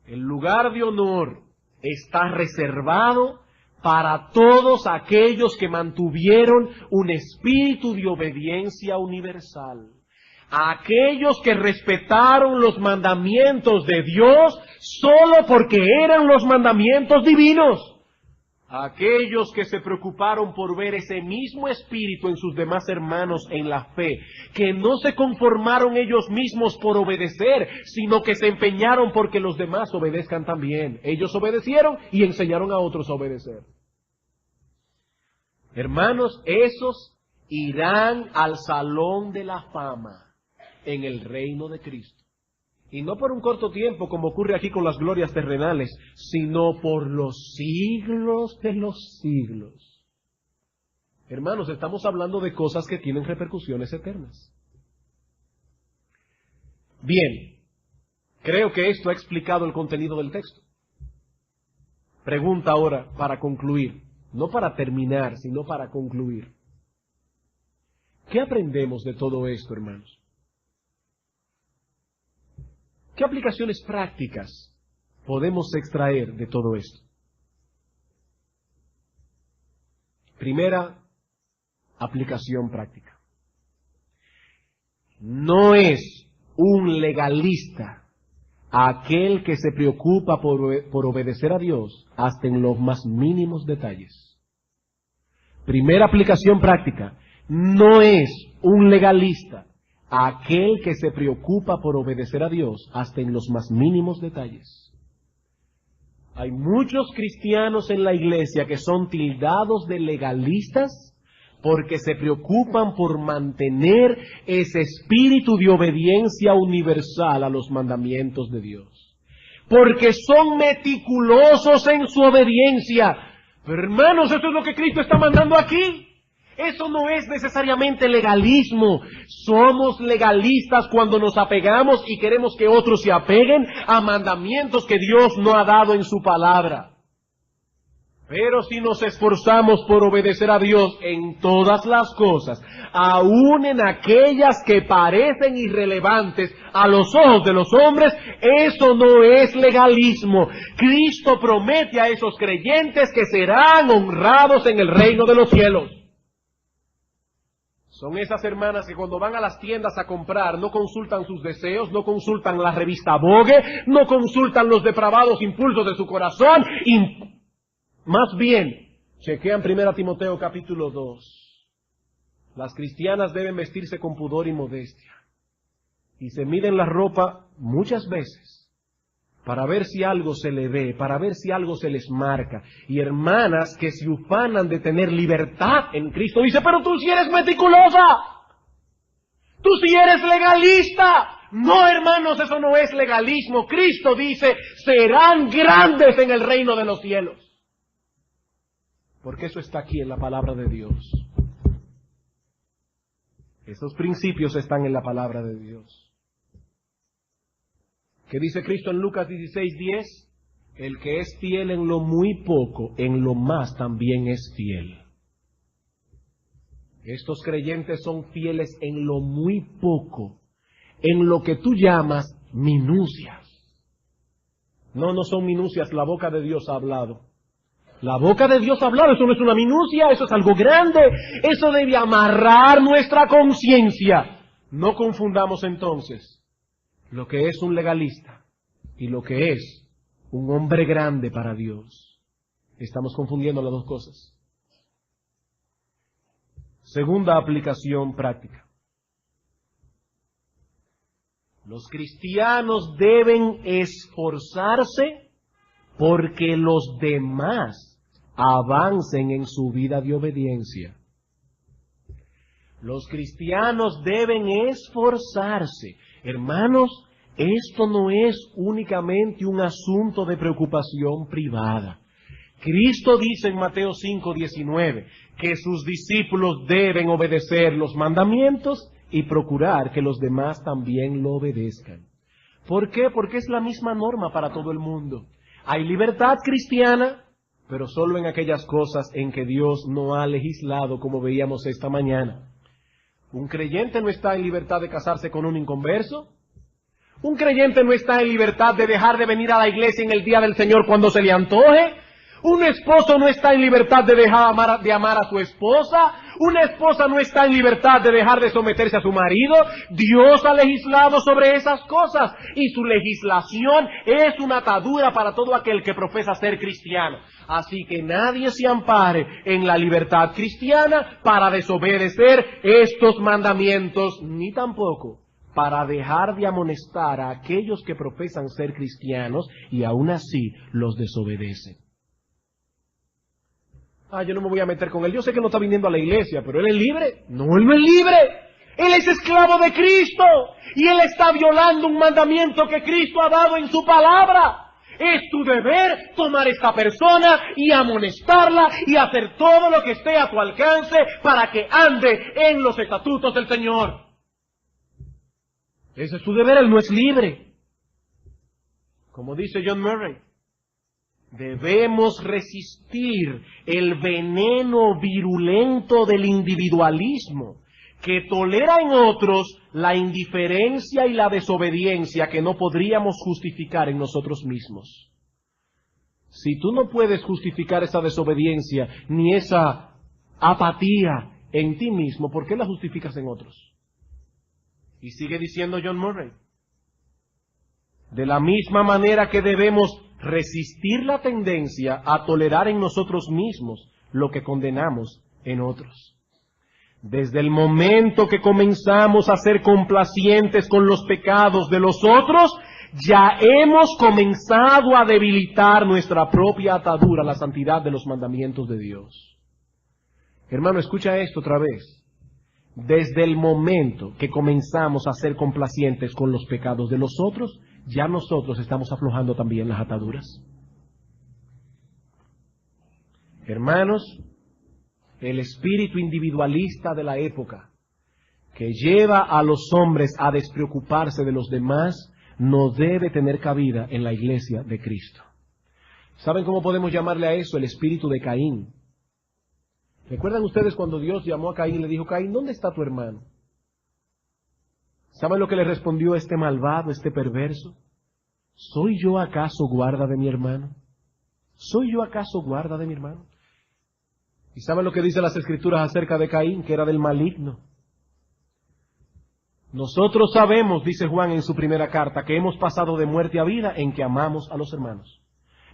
El lugar de honor está reservado para todos aquellos que mantuvieron un espíritu de obediencia universal. Aquellos que respetaron los mandamientos de Dios solo porque eran los mandamientos divinos. Aquellos que se preocuparon por ver ese mismo espíritu en sus demás hermanos en la fe, que no se conformaron ellos mismos por obedecer, sino que se empeñaron porque los demás obedezcan también. Ellos obedecieron y enseñaron a otros a obedecer. Hermanos, esos irán al salón de la fama en el reino de Cristo. Y no por un corto tiempo, como ocurre aquí con las glorias terrenales, sino por los siglos de los siglos. Hermanos, estamos hablando de cosas que tienen repercusiones eternas. Bien, creo que esto ha explicado el contenido del texto. Pregunta ahora para concluir, no para terminar, sino para concluir. ¿Qué aprendemos de todo esto, hermanos? ¿Qué aplicaciones prácticas podemos extraer de todo esto? Primera aplicación práctica. No es un legalista aquel que se preocupa por obedecer a Dios hasta en los más mínimos detalles. Primera aplicación práctica. No es un legalista aquel que se preocupa por obedecer a Dios hasta en los más mínimos detalles. Hay muchos cristianos en la iglesia que son tildados de legalistas porque se preocupan por mantener ese espíritu de obediencia universal a los mandamientos de Dios. Porque son meticulosos en su obediencia. Pero hermanos, eso es lo que Cristo está mandando aquí. Eso no es necesariamente legalismo. Somos legalistas cuando nos apegamos y queremos que otros se apeguen a mandamientos que Dios no ha dado en su palabra. Pero si nos esforzamos por obedecer a Dios en todas las cosas, aun en aquellas que parecen irrelevantes a los ojos de los hombres, eso no es legalismo. Cristo promete a esos creyentes que serán honrados en el reino de los cielos. Son esas hermanas que cuando van a las tiendas a comprar no consultan sus deseos, no consultan la revista Vogue, no consultan los depravados impulsos de su corazón, y más bien chequean 1 Timoteo capítulo 2. Las cristianas deben vestirse con pudor y modestia. Y se miden la ropa muchas veces para ver si algo se le ve, para ver si algo se les marca. Y hermanas que se ufanan de tener libertad en Cristo, dice, pero tú sí eres meticulosa, tú sí eres legalista. No, hermanos, eso no es legalismo. Cristo dice, serán grandes en el reino de los cielos. Porque eso está aquí en la palabra de Dios. Esos principios están en la palabra de Dios. ¿Qué dice Cristo en Lucas 16:10? El que es fiel en lo muy poco, en lo más también es fiel. Estos creyentes son fieles en lo muy poco, en lo que tú llamas minucias. No, no son minucias, la boca de Dios ha hablado. La boca de Dios ha hablado, eso no es una minucia, eso es algo grande, eso debe amarrar nuestra conciencia. No confundamos entonces lo que es un legalista y lo que es un hombre grande para Dios. Estamos confundiendo las dos cosas. Segunda aplicación práctica. Los cristianos deben esforzarse porque los demás avancen en su vida de obediencia. Los cristianos deben esforzarse. Hermanos, esto no es únicamente un asunto de preocupación privada. Cristo dice en Mateo 5:19 que sus discípulos deben obedecer los mandamientos y procurar que los demás también lo obedezcan. ¿Por qué? Porque es la misma norma para todo el mundo. Hay libertad cristiana, pero solo en aquellas cosas en que Dios no ha legislado, como veíamos esta mañana. Un creyente no está en libertad de casarse con un inconverso. Un creyente no está en libertad de dejar de venir a la iglesia en el día del Señor cuando se le antoje. Un esposo no está en libertad de dejar de amar a su esposa. Una esposa no está en libertad de dejar de someterse a su marido. Dios ha legislado sobre esas cosas y su legislación es una atadura para todo aquel que profesa ser cristiano. Así que nadie se ampare en la libertad cristiana para desobedecer estos mandamientos, ni tampoco para dejar de amonestar a aquellos que profesan ser cristianos y aún así los desobedecen. Yo no me voy a meter con él. Yo sé que no está viniendo a la iglesia, pero él es libre. No, él no es libre. Él es esclavo de Cristo. Y él está violando un mandamiento que Cristo ha dado en su palabra. Es tu deber tomar esta persona y amonestarla y hacer todo lo que esté a tu alcance para que ande en los estatutos del Señor. Ese es tu deber, él no es libre. Como dice John Murray, debemos resistir el veneno virulento del individualismo que tolera en otros la indiferencia y la desobediencia que no podríamos justificar en nosotros mismos. Si tú no puedes justificar esa desobediencia ni esa apatía en ti mismo, ¿por qué la justificas en otros? Y sigue diciendo John Murray, de la misma manera que debemos resistir la tendencia a tolerar en nosotros mismos lo que condenamos en otros. Desde el momento que comenzamos a ser complacientes con los pecados de los otros, ya hemos comenzado a debilitar nuestra propia atadura a la santidad de los mandamientos de Dios. Hermano, escucha esto otra vez. Desde el momento que comenzamos a ser complacientes con los pecados de los otros, ya nosotros estamos aflojando también las ataduras. Hermanos, el espíritu individualista de la época, que lleva a los hombres a despreocuparse de los demás, no debe tener cabida en la iglesia de Cristo. ¿Saben cómo podemos llamarle a eso? El espíritu de Caín. ¿Recuerdan ustedes cuando Dios llamó a Caín y le dijo, Caín, ¿dónde está tu hermano? ¿Saben lo que le respondió este malvado, este perverso? ¿Soy yo acaso guarda de mi hermano? ¿Soy yo acaso guarda de mi hermano? ¿Y saben lo que dicen las Escrituras acerca de Caín, que era del maligno? Nosotros sabemos, dice Juan en su primera carta, que hemos pasado de muerte a vida en que amamos a los hermanos.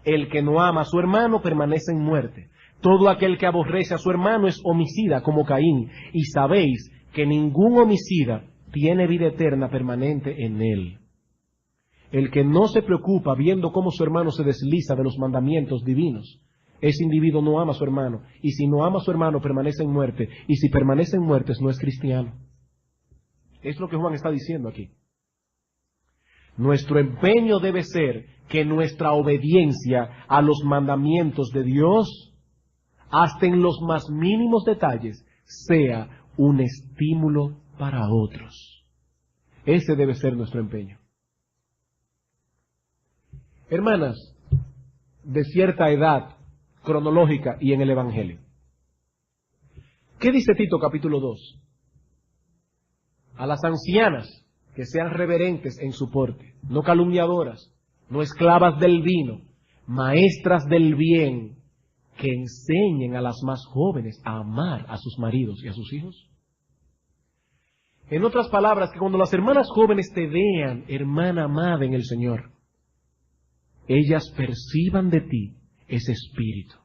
El que no ama a su hermano permanece en muerte. Todo aquel que aborrece a su hermano es homicida como Caín. Y sabéis que ningún homicida tiene vida eterna permanente en él. El que no se preocupa viendo cómo su hermano se desliza de los mandamientos divinos, ese individuo no ama a su hermano. Y si no ama a su hermano permanece en muerte. Y si permanece en muerte no es cristiano. Es lo que Juan está diciendo aquí. Nuestro empeño debe ser que nuestra obediencia a los mandamientos de Dios, hasta en los más mínimos detalles, sea un estímulo para otros. Ese debe ser nuestro empeño. Hermanas, de cierta edad cronológica y en el Evangelio, ¿qué dice Tito capítulo 2? A las ancianas, que sean reverentes en su porte, no calumniadoras, no esclavas del vino, maestras del bien, que enseñen a las más jóvenes a amar a sus maridos y a sus hijos. En otras palabras, que cuando las hermanas jóvenes te vean, hermana amada en el Señor, ellas perciban de ti ese espíritu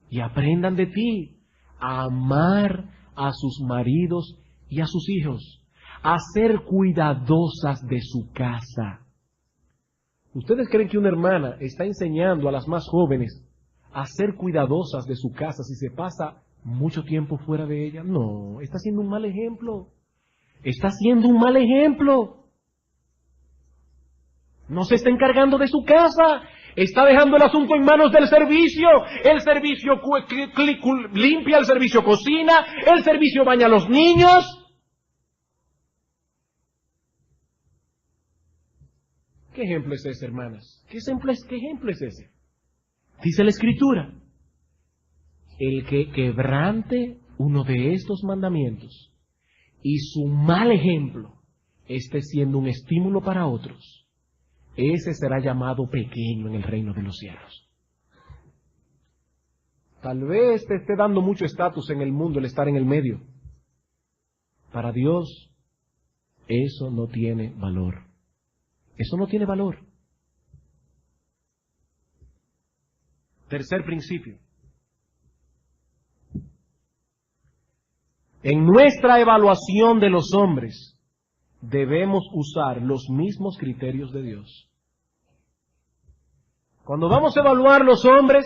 y aprendan de ti a amar a sus maridos y a sus hijos, a ser cuidadosas de su casa. ¿Ustedes creen que una hermana está enseñando a las más jóvenes a ser cuidadosas de su casa si se pasa mucho tiempo fuera de ella? No, está siendo un mal ejemplo. Está siendo un mal ejemplo. No se está encargando de su casa. Está dejando el asunto en manos del servicio. El servicio limpia, el servicio cocina, el servicio baña a los niños. ¿Qué ejemplo es ese, hermanas? ¿Qué ejemplo es ese? Dice la Escritura, el que quebrante uno de estos mandamientos y su mal ejemplo esté siendo un estímulo para otros, ese será llamado pequeño en el reino de los cielos. Tal vez te esté dando mucho estatus en el mundo el estar en el medio. Para Dios, eso no tiene valor. Eso no tiene valor. Tercer principio. En nuestra evaluación de los hombres, debemos usar los mismos criterios de Dios. Cuando vamos a evaluar los hombres,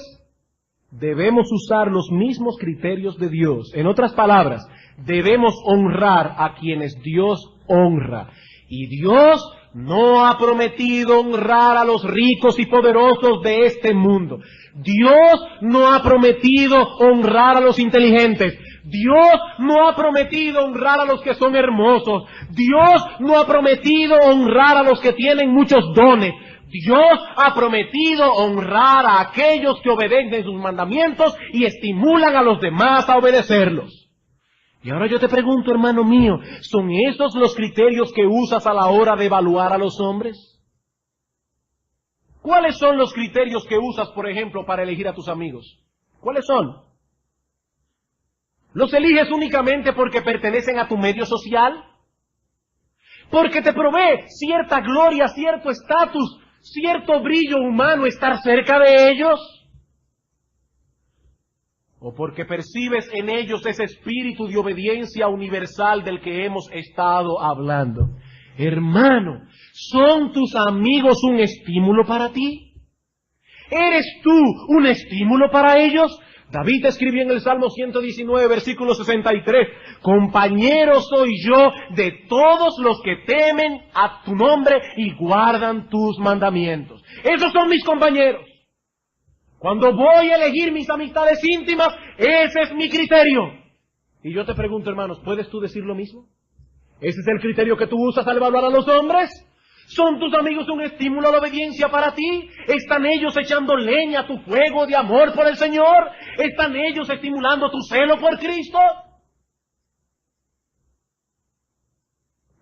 debemos usar los mismos criterios de Dios. En otras palabras, debemos honrar a quienes Dios honra. Y Dios no ha prometido honrar a los ricos y poderosos de este mundo. Dios no ha prometido honrar a los inteligentes. Dios no ha prometido honrar a los que son hermosos. Dios no ha prometido honrar a los que tienen muchos dones. Dios ha prometido honrar a aquellos que obedecen sus mandamientos y estimulan a los demás a obedecerlos. Y ahora yo te pregunto, hermano mío, ¿son esos los criterios que usas a la hora de evaluar a los hombres? ¿Cuáles son los criterios que usas, por ejemplo, para elegir a tus amigos? ¿Cuáles son? ¿Los eliges únicamente porque pertenecen a tu medio social? ¿Porque te provee cierta gloria, cierto estatus, cierto brillo humano estar cerca de ellos? ¿O porque percibes en ellos ese espíritu de obediencia universal del que hemos estado hablando? Hermano, ¿son tus amigos un estímulo para ti? ¿Eres tú un estímulo para ellos? David escribió en el Salmo 119, versículo 63, compañero soy yo de todos los que temen a tu nombre y guardan tus mandamientos. Esos son mis compañeros. Cuando voy a elegir mis amistades íntimas, ese es mi criterio. Y yo te pregunto, hermanos, ¿puedes tú decir lo mismo? ¿Ese es el criterio que tú usas al evaluar a los hombres? ¿Son tus amigos un estímulo a la obediencia para ti? ¿Están ellos echando leña a tu fuego de amor por el Señor? ¿Están ellos estimulando tu celo por Cristo?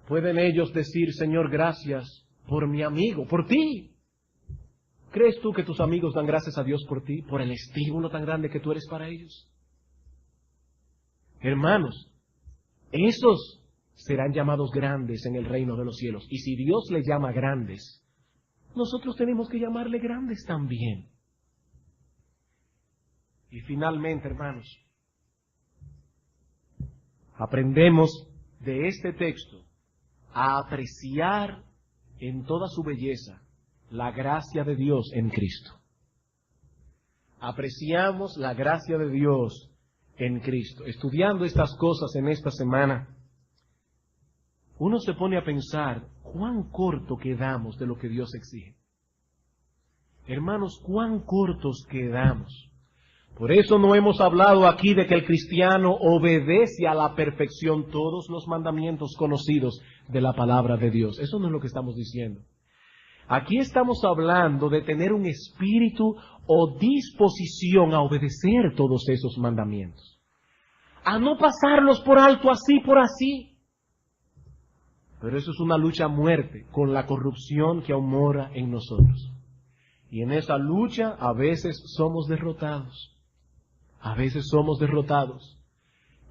¿Pueden ellos decir, Señor, gracias por mi amigo, por ti? ¿Crees tú que tus amigos dan gracias a Dios por ti, por el estímulo tan grande que tú eres para ellos? Hermanos, esos serán llamados grandes en el reino de los cielos. Y si Dios les llama grandes, nosotros tenemos que llamarle grandes también. Y finalmente, hermanos, aprendemos de este texto a apreciar en toda su belleza la gracia de Dios en Cristo. Apreciamos la gracia de Dios en Cristo. Estudiando estas cosas en esta semana, uno se pone a pensar cuán corto quedamos de lo que Dios exige. Hermanos, cuán cortos quedamos. Por eso no hemos hablado aquí de que el cristiano obedece a la perfección todos los mandamientos conocidos de la palabra de Dios. Eso no es lo que estamos diciendo. Aquí estamos hablando de tener un espíritu o disposición a obedecer todos esos mandamientos. A no pasarlos por alto así por así. Pero eso es una lucha a muerte con la corrupción que aún mora en nosotros. Y en esa lucha a veces somos derrotados. A veces somos derrotados.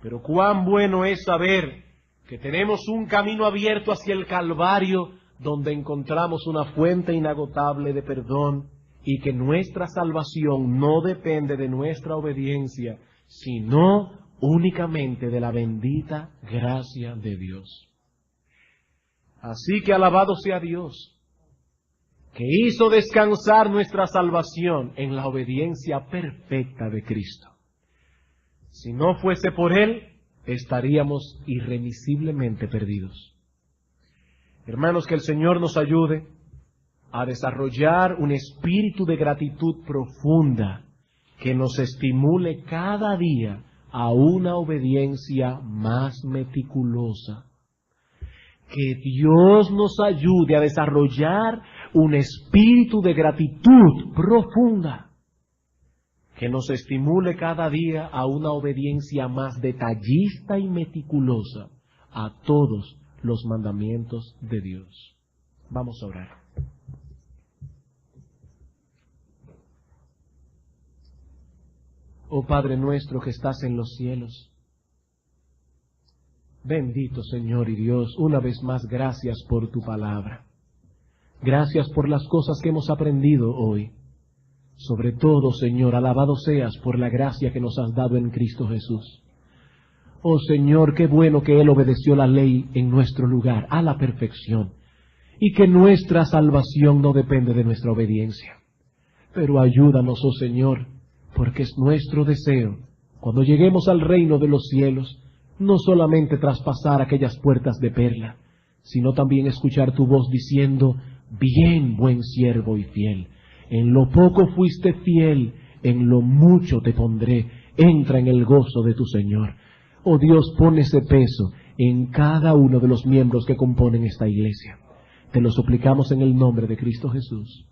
Pero cuán bueno es saber que tenemos un camino abierto hacia el Calvario, donde encontramos una fuente inagotable de perdón y que nuestra salvación no depende de nuestra obediencia, sino únicamente de la bendita gracia de Dios. Así que alabado sea Dios, que hizo descansar nuestra salvación en la obediencia perfecta de Cristo. Si no fuese por Él, estaríamos irremisiblemente perdidos. Hermanos, que el Señor nos ayude a desarrollar un espíritu de gratitud profunda que nos estimule cada día a una obediencia más meticulosa. Que Dios nos ayude a desarrollar un espíritu de gratitud profunda que nos estimule cada día a una obediencia más detallista y meticulosa a todos los mandamientos de Dios. Vamos a orar. Oh Padre nuestro que estás en los cielos, bendito Señor y Dios, una vez más gracias por tu palabra. Gracias por las cosas que hemos aprendido hoy. Sobre todo, Señor, alabado seas por la gracia que nos has dado en Cristo Jesús. Oh Señor, qué bueno que Él obedeció la ley en nuestro lugar, a la perfección, y que nuestra salvación no depende de nuestra obediencia. Pero ayúdanos, oh Señor, porque es nuestro deseo, cuando lleguemos al reino de los cielos, no solamente traspasar aquellas puertas de perla, sino también escuchar tu voz diciendo, bien, buen siervo y fiel, en lo poco fuiste fiel, en lo mucho te pondré, entra en el gozo de tu Señor. Oh Dios, pon ese peso en cada uno de los miembros que componen esta iglesia. Te lo suplicamos en el nombre de Cristo Jesús.